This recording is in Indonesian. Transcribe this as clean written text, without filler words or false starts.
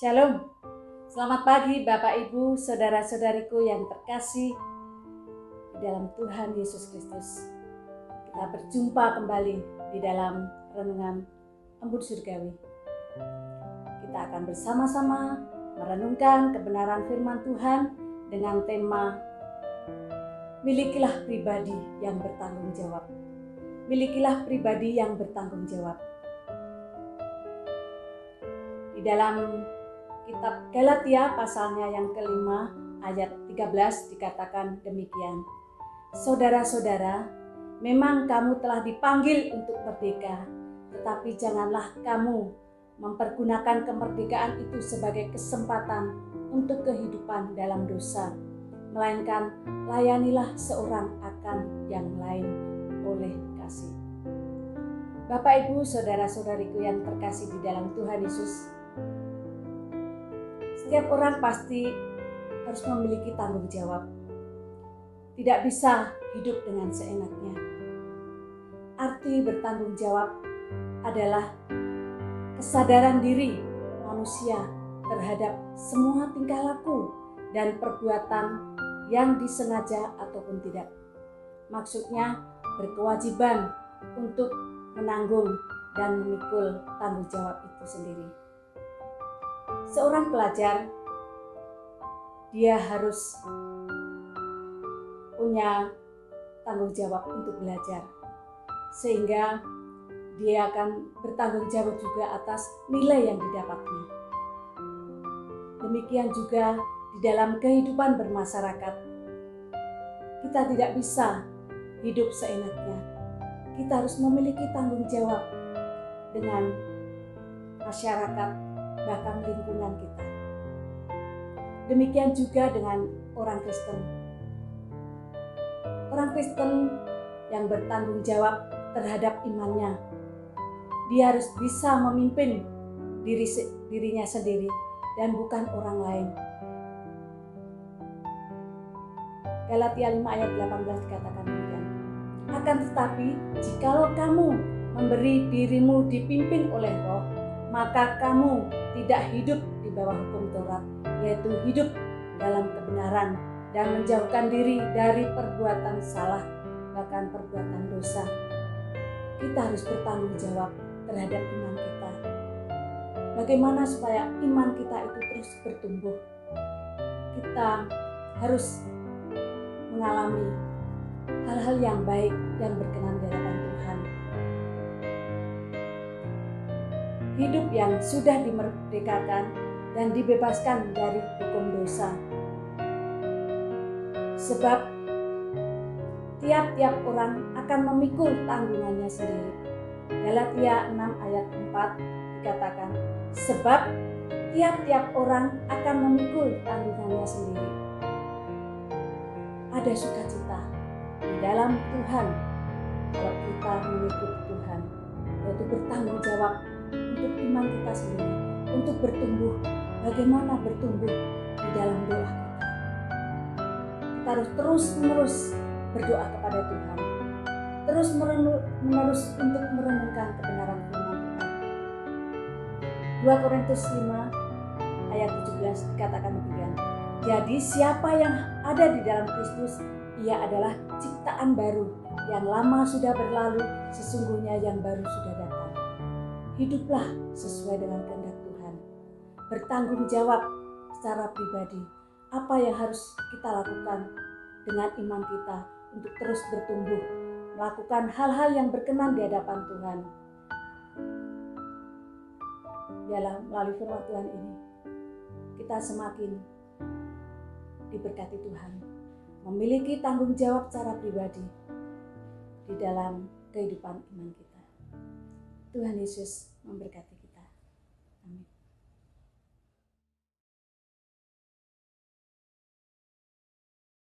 Shalom, selamat pagi Bapak Ibu, Saudara-saudariku yang terkasih di dalam Tuhan Yesus Kristus. Kita berjumpa kembali di dalam renungan Embun Surgawi. Kita akan bersama-sama merenungkan kebenaran firman Tuhan dengan tema Milikilah pribadi yang bertanggung jawab. Milikilah pribadi yang bertanggung jawab. Di dalam Kitab Galatia pasalnya yang kelima ayat 13 dikatakan demikian. Saudara-saudara, memang kamu telah dipanggil untuk merdeka, tetapi janganlah kamu mempergunakan kemerdekaan itu sebagai kesempatan untuk kehidupan dalam dosa, melainkan layanilah seorang akan yang lain oleh kasih. Bapak Ibu, saudara-saudariku yang terkasih di dalam Tuhan Yesus, setiap orang pasti harus memiliki tanggung jawab. Tidak bisa hidup dengan seenaknya. Arti bertanggung jawab adalah kesadaran diri manusia terhadap semua tingkah laku dan perbuatan yang disengaja ataupun tidak. Maksudnya berkewajiban untuk menanggung dan memikul tanggung jawab itu sendiri. Seorang pelajar, dia harus punya tanggung jawab untuk belajar, sehingga dia akan bertanggung jawab juga atas nilai yang didapatnya. Demikian juga di dalam kehidupan bermasyarakat, kita tidak bisa hidup seenaknya. Kita harus memiliki tanggung jawab dengan masyarakat, bahkan lingkungan kita. Demikian juga dengan orang Kristen. Orang Kristen yang bertanggung jawab terhadap imannya, dia harus bisa memimpin dirinya sendiri dan bukan orang lain. Galatia 5 ayat 18 dikatakan demikian. Akan tetapi, jikalau kamu memberi dirimu dipimpin oleh Roh, maka kamu tidak hidup di bawah hukum Taurat, yaitu hidup dalam kebenaran dan menjauhkan diri dari perbuatan salah, bahkan perbuatan dosa. Kita harus bertanggung jawab terhadap iman kita. Bagaimana supaya iman kita itu terus bertumbuh? Kita harus mengalami hal-hal yang baik dan berkenan di hadapan Tuhan. Hidup yang sudah dimerdekakan dan dibebaskan dari hukum dosa. Sebab tiap-tiap orang akan memikul tanggungannya sendiri. Galatia 6 ayat 4 dikatakan, sebab tiap-tiap orang akan memikul tanggungannya sendiri. Ada sukacita di dalam Tuhan kalau kita mengikuti Tuhan, yaitu bertanggung jawab untuk iman kita sendiri, untuk bertumbuh. Bagaimana bertumbuh di dalam doa kita? Kita harus terus-menerus berdoa kepada Tuhan, terus-menerus untuk merenungkan kebenaran firman Tuhan. 2 Korintus 5 ayat 17 dikatakan demikian. Jadi siapa yang ada di dalam Kristus, ia adalah ciptaan baru. Yang lama sudah berlalu, sesungguhnya yang baru sudah datang. Hiduplah sesuai dengan kehendak Tuhan. Bertanggung jawab secara pribadi. Apa yang harus kita lakukan dengan iman kita untuk terus bertumbuh, melakukan hal-hal yang berkenan di hadapan Tuhan. Biarlah melalui firman Tuhan ini, kita semakin diberkati Tuhan. Memiliki tanggung jawab secara pribadi di dalam kehidupan iman kita. Tuhan Yesus memberkati.